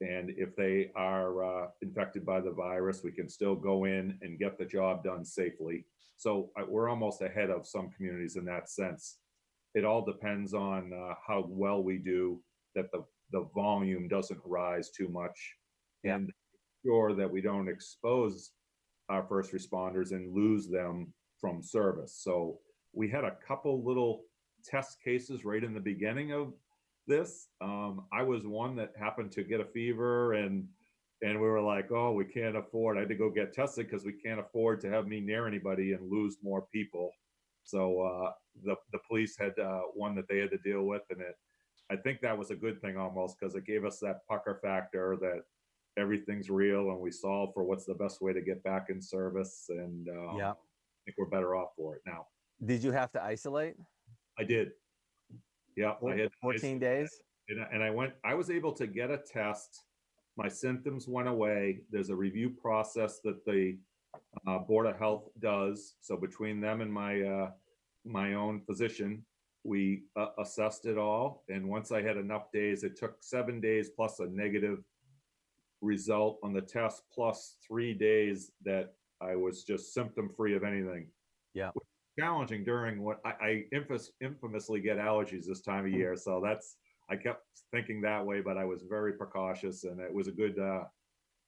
And if they are infected by the virus, we can still go in and get the job done safely. So we're almost ahead of some communities in that sense. It all depends on how well we do, that the volume doesn't rise too much, and sure that we don't expose our first responders and lose them from service. So we had a couple little test cases right in the beginning of this. I was one that happened to get a fever, and we were like, oh, we can't afford. I had to go get tested because we can't afford to have me near anybody and lose more people. So the police had one that they had to deal with, and I think that was a good thing almost, because it gave us that pucker factor that everything's real, and we solve for what's the best way to get back in service. And I think we're better off for it now. Did you have to isolate? I did. Yeah, I had 14 days. And I was able to get a test. My symptoms went away. There's a review process that the Board of Health does. So between them and my own physician, we assessed it all. And once I had enough days, it took 7 days plus a negative result on the test, plus 3 days that I was just symptom free of anything. Yeah. Challenging during what I infamously get allergies this time of year. So I kept thinking that way, but I was very precautious, and it was a good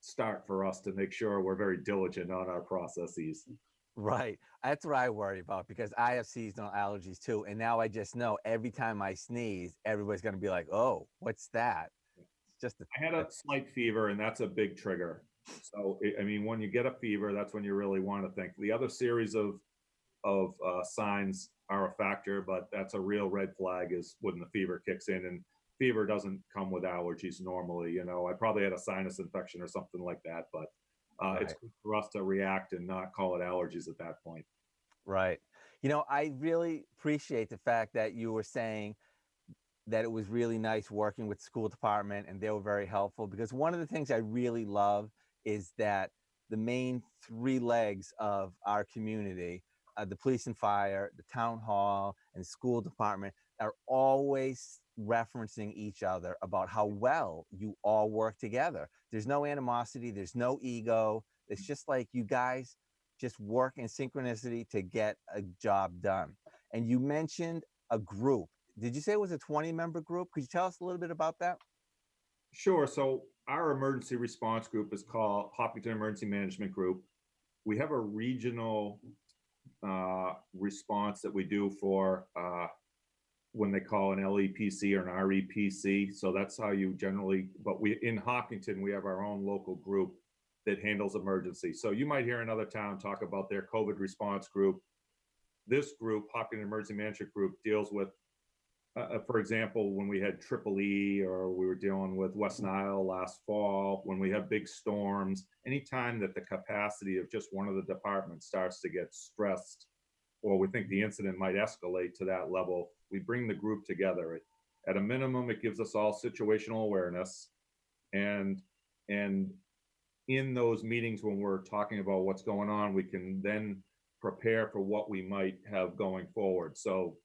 start for us to make sure we're very diligent on our processes. Right. That's what I worry about, because I have seasonal allergies too. And now I just know every time I sneeze, everybody's going to be like, oh, what's that? It's just I had a slight fever, and that's a big trigger. So, I mean, when you get a fever, that's when you really want to think. The other series of signs are a factor, but that's a real red flag is when the fever kicks in. And fever doesn't come with allergies normally. You know, I probably had a sinus infection or something like that, but it's good for us to react and not call it allergies at that point. right. You know, I really appreciate the fact that you were saying that it was really nice working with the school department and they were very helpful, because one of the things I really love is that the main three legs of our community, the police and fire, the town hall, and school department, are always referencing each other about how well you all work together. There's no animosity, there's no ego. It's just like you guys just work in synchronicity to get a job done. And you mentioned a group. Did you say it was a 20-member group? Could you tell us a little bit about that? Sure. So our emergency response group is called Hopkinton Emergency Management Group. We have a regional response that we do for when they call an LEPC or an REPC. So that's how you generally, but in Hopkinton, we have our own local group that handles emergency. So you might hear another town talk about their COVID response group. This group, Hopkinton Emergency Management Group, deals with, for example, when we had EEE, or we were dealing with West Nile last fall, when we have big storms, anytime that the capacity of just one of the departments starts to get stressed, or we think the incident might escalate to that level, we bring the group together. At a minimum, it gives us all situational awareness. And in those meetings, when we're talking about what's going on, we can then prepare for what we might have going forward. So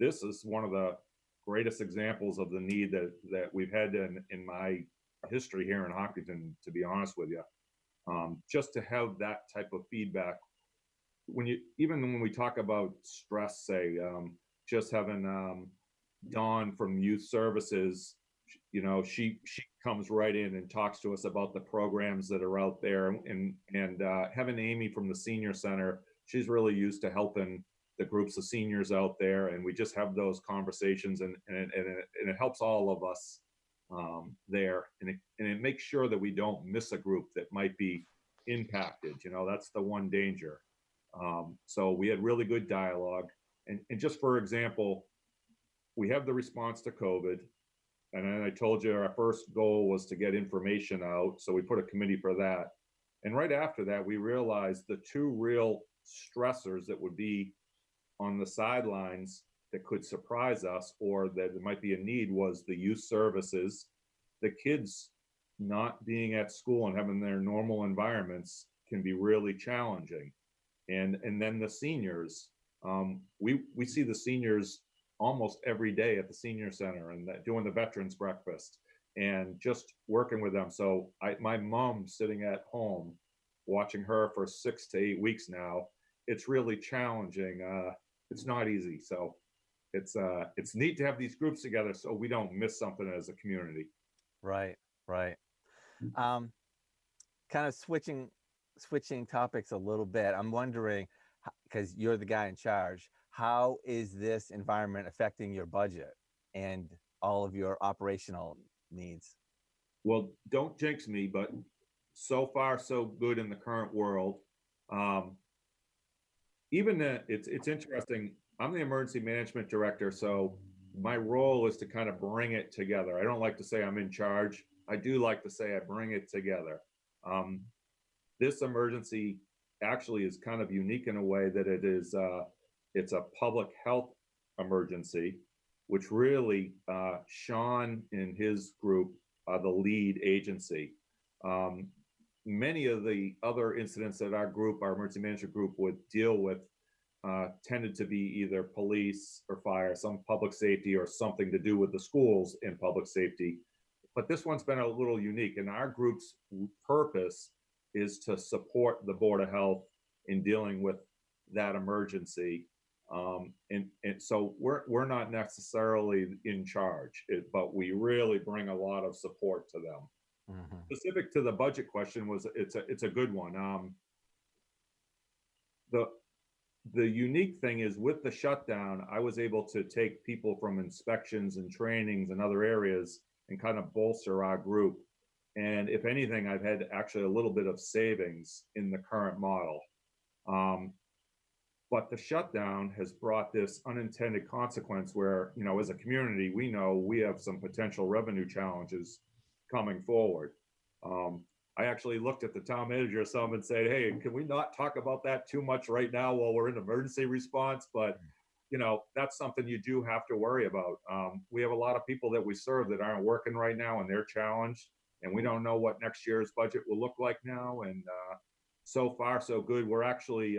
this is one of the greatest examples of the need that we've had in my history here in Hopkinton, to be honest with you. Just to have that type of feedback, even when we talk about stress, say, just having Dawn from Youth Services, you know, she comes right in and talks to us about the programs that are out there, and having Amy from the Senior Center, she's really used to helping the groups of seniors out there, and we just have those conversations, and it helps all of us there, and it makes sure that we don't miss a group that might be impacted. You know, that's the one danger. So we had really good dialogue, and just for example, we have the response to COVID, and then I told you our first goal was to get information out, so we put a committee for that. And right after that, we realized the two real stressors that would be on the sidelines that could surprise us, or that there might be a need, was the youth services. The kids not being at school and having their normal environments can be really challenging. And then the seniors, we see the seniors almost every day at the senior center, and doing the veterans breakfast and just working with them. So my mom sitting at home watching her for 6 to 8 weeks now, it's really challenging. It's not easy. So it's neat to have these groups together so we don't miss something as a community. Right. Kind of switching topics a little bit. I'm wondering, because you're the guy in charge, how is this environment affecting your budget and all of your operational needs? Well, don't jinx me, but so far so good in the current world. It's interesting. I'm the emergency management director, so my role is to kind of bring it together. I don't like to say I'm in charge. I do like to say I bring it together. This emergency actually is kind of unique in a way that it's a public health emergency, which really Sean and his group are the lead agency. Many of the other incidents that our emergency management group would deal with, tended to be either police or fire, some public safety, or something to do with the schools in public safety. But this one's been a little unique, and our group's purpose is to support the Board of Health in dealing with that emergency. And so we're not necessarily in charge, but we really bring a lot of support to them. Mhm. Specific to the budget question, it's a good one. The unique thing is, with the shutdown, I was able to take people from inspections and trainings and other areas and kind of bolster our group. And if anything, I've had actually a little bit of savings in the current model. But the shutdown has brought this unintended consequence where, as a community, we know we have some potential revenue challenges coming forward. I actually looked at the town manager some and said, hey, can we not talk about that too much right now while we're in emergency response? But, that's something you do have to worry about. We have a lot of people that we serve that aren't working right now, and they're challenged, and we don't know what next year's budget will look like now. And so far, so good. We're actually,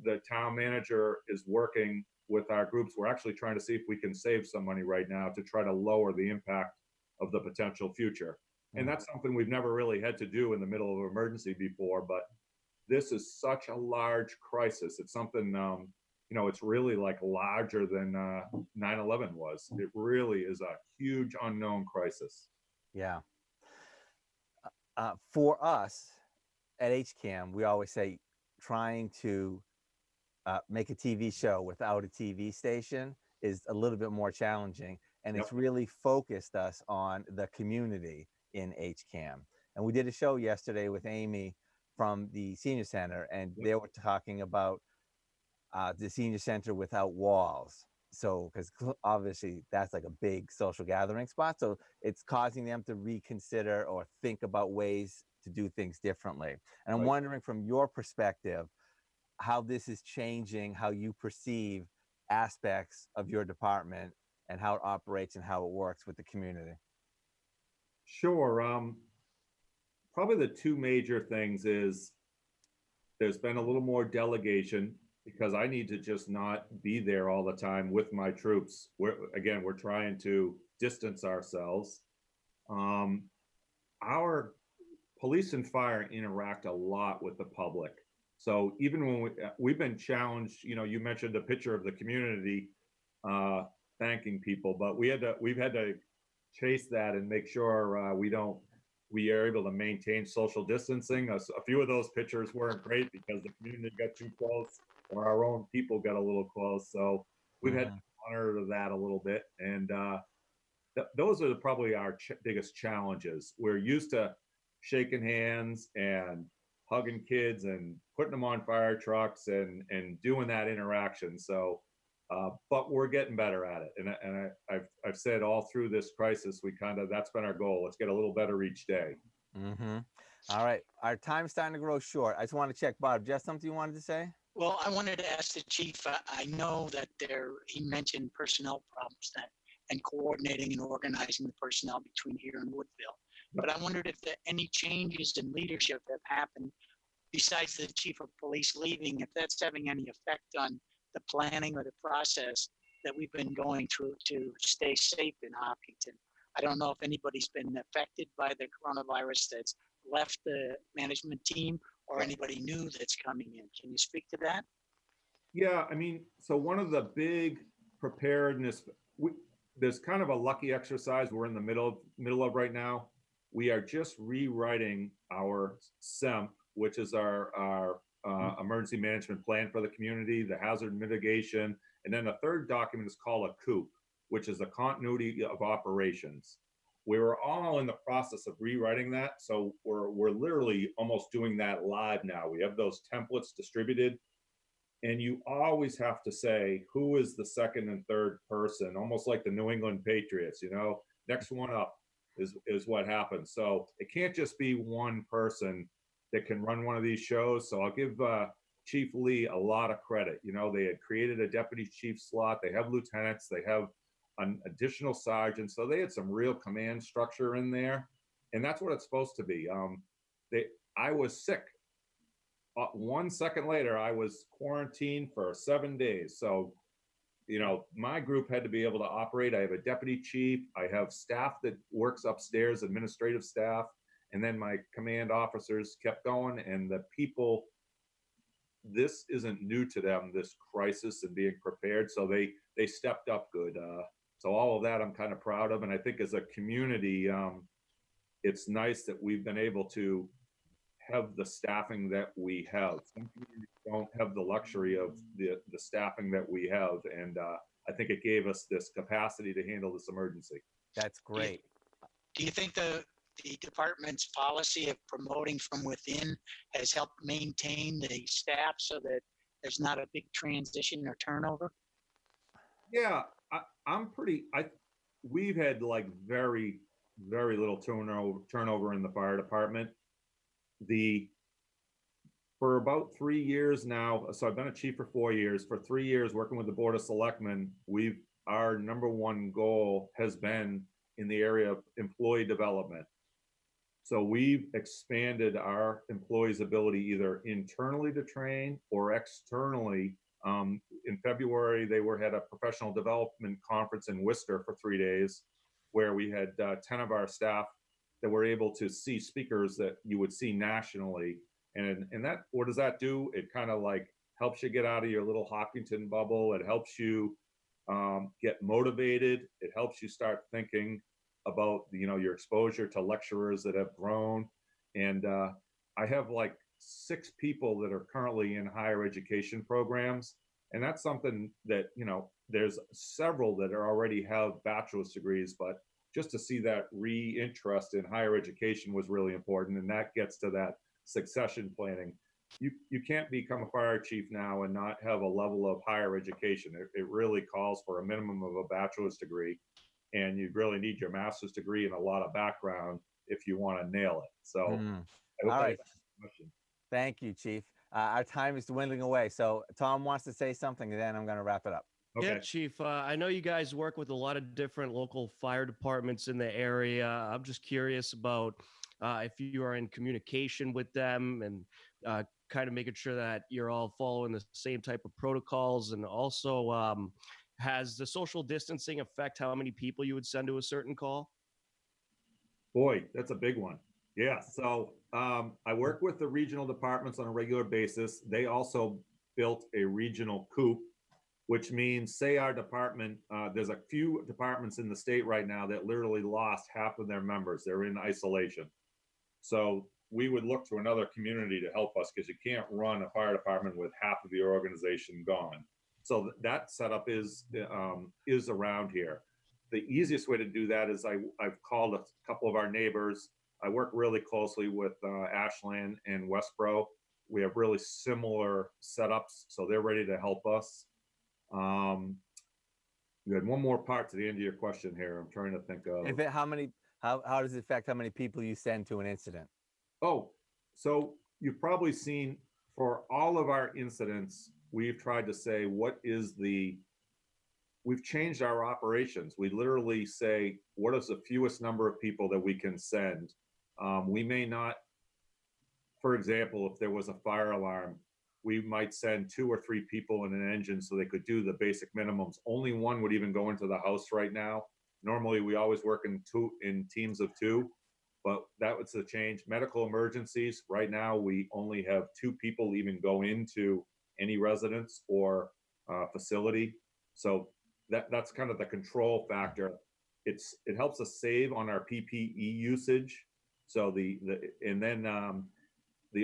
the town manager is working with our groups. We're actually trying to see if we can save some money right now to try to lower the impact of the potential future. And that's something we've never really had to do in the middle of an emergency before, but this is such a large crisis. It's something, it's really like larger than 9/11 was. It really is a huge unknown crisis. Yeah. For us at HCAM, we always say trying to make a TV show without a TV station is a little bit more challenging. And it's really focused us on the community in HCAM. And we did a show yesterday with Amy from the senior center, and they were talking about the senior center without walls. So, because obviously that's like a big social gathering spot. So it's causing them to reconsider or think about ways to do things differently. And I'm wondering, from your perspective, how this is changing how you perceive aspects of your department and how it operates and how it works with the community. Sure. Probably the two major things is there's been a little more delegation, because I need to just not be there all the time with my troops. We're trying to distance ourselves. Our police and fire interact a lot with the public. So even when we've been challenged, you mentioned a picture of the community thanking people, but we've had to chase that and make sure we are able to maintain social distancing. A few of those pictures weren't great because the community got too close, or our own people got a little close. So we've had to monitor that a little bit. And those are probably our biggest challenges. We're used to shaking hands and hugging kids and putting them on fire trucks and doing that interaction. So, but we're getting better at it. And I've said all through this crisis, that's been our goal. Let's get a little better each day. Mm-hmm. All right. Our time's starting to grow short. I just want to check, Bob, just something you wanted to say? Well, I wanted to ask the chief, I know that he mentioned personnel problems and coordinating and organizing the personnel between here and Woodville. But I wondered if any changes in leadership have happened besides the chief of police leaving, if that's having any effect on the planning or the process that we've been going through to stay safe in Hopkinton. I don't know if anybody's been affected by the coronavirus that's left the management team, or anybody new that's coming in. Can you speak to that? Yeah, so one of the big preparedness, there's kind of a lucky exercise we're in the middle of right now. We are just rewriting our SEMP, which is our emergency management plan for the community, the hazard mitigation, and then the third document is called a COOP, which is a continuity of operations. We were all in the process of rewriting that, so we're literally almost doing that live now. We have those templates distributed, and you always have to say who is the second and third person, almost like the New England Patriots. Next one up is what happens. So it can't just be one person that can run one of these shows. So I'll give Chief Lee a lot of credit. They had created a deputy chief slot. They have lieutenants. They have an additional sergeant. So they had some real command structure in there. And that's what it's supposed to be. I was sick 1 second later, I was quarantined for 7 days. So, my group had to be able to operate. I have a deputy chief. I have staff that works upstairs, administrative staff. And then my command officers kept going. And the people, this isn't new to them, this crisis and being prepared. So they stepped up good. So all of that I'm kind of proud of. And I think as a community, it's nice that we've been able to have the staffing that we have. Some communities don't have the luxury of the staffing that we have. And I think it gave us this capacity to handle this emergency. That's great. Do you think the department's policy of promoting from within has helped maintain the staff so that there's not a big transition or turnover? Yeah, we've had like very, very little turnover in the fire department. For about 3 years now, so I've been a chief for 4 years. For 3 years, working with the Board of Selectmen, our number one goal has been in the area of employee development. So we've expanded our employees' ability either internally to train or externally. In February, they had a professional development conference in Worcester for 3 days, where we had 10 of our staff that were able to see speakers that you would see nationally. And that, what does that do? It kind of like helps you get out of your little Hopkinton bubble. It helps you get motivated. It helps you start thinking about, your exposure to lecturers that have grown. And I have like 6 people that are currently in higher education programs. And that's something that, there's several that already have bachelor's degrees, but just to see that re-interest in higher education was really important. And that gets to that succession planning. You can't become a fire chief now and not have a level of higher education. It really calls for a minimum of a bachelor's degree, and you really need your master's degree and a lot of background if you want to nail it. So I hope All right. question. Thank you, Chief. Our time is dwindling away. So Tom wants to say something, and then I'm going to wrap it up. Okay. Yeah, Chief. I know you guys work with a lot of different local fire departments in the area. I'm just curious about if you are in communication with them and kind of making sure that you're all following the same type of protocols. And also, has the social distancing affect how many people you would send to a certain call? Boy, that's a big one. Yeah. So I work with the regional departments on a regular basis. They also built a regional coop, which means, say our department, there's a few departments in the state right now that literally lost half of their members. They're in isolation. So we would look to another community to help us, because you can't run a fire department with half of your organization gone. So that setup is around here. The easiest way to do that is I've called a couple of our neighbors. I work really closely with Ashland and Westboro. We have really similar setups, so they're ready to help us. You had one more part to the end of your question here. I'm trying to think of. How does it affect how many people you send to an incident? Oh, so you've probably seen for all of our incidents, we've tried to say, we've changed our operations. We literally say, what is the fewest number of people that we can send? We may not, for example, if there was a fire alarm, we might send 2 or 3 people in an engine so they could do the basic minimums. Only one would even go into the house right now. Normally, we always work in teams of 2, but that was the change. Medical emergencies, right now, we only have 2 people even go into any residence or facility. So that's kind of the control factor. It helps us save on our PPE usage. So the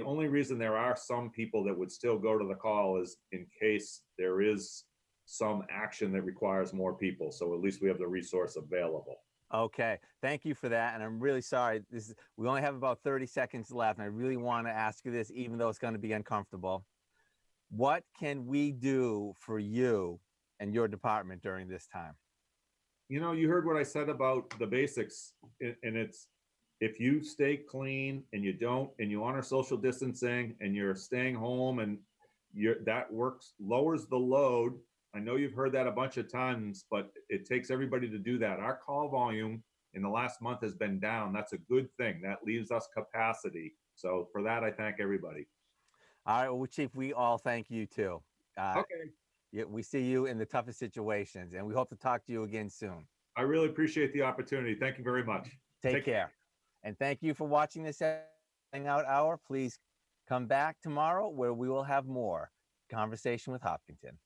only reason there are some people that would still go to the call is in case there is some action that requires more people. So at least we have the resource available. Okay, thank you for that. And I'm really sorry. We only have about 30 seconds left, and I really want to ask you this, even though it's going to be uncomfortable. What can we do for you and your department during this time? You heard what I said about the basics, and it's, if you stay clean and you honor social distancing and you're staying home and that lowers the load. I know you've heard that a bunch of times, but it takes everybody to do that. Our call volume in the last month has been down. That's a good thing. That leaves us capacity. So for that, I thank everybody. All right, well, Chief, we all thank you too. Okay. Yeah, we see you in the toughest situations, and we hope to talk to you again soon. I really appreciate the opportunity. Thank you very much. Take care. And thank you for watching this Hangout Hour. Please come back tomorrow where we will have more conversation with Hopkinton.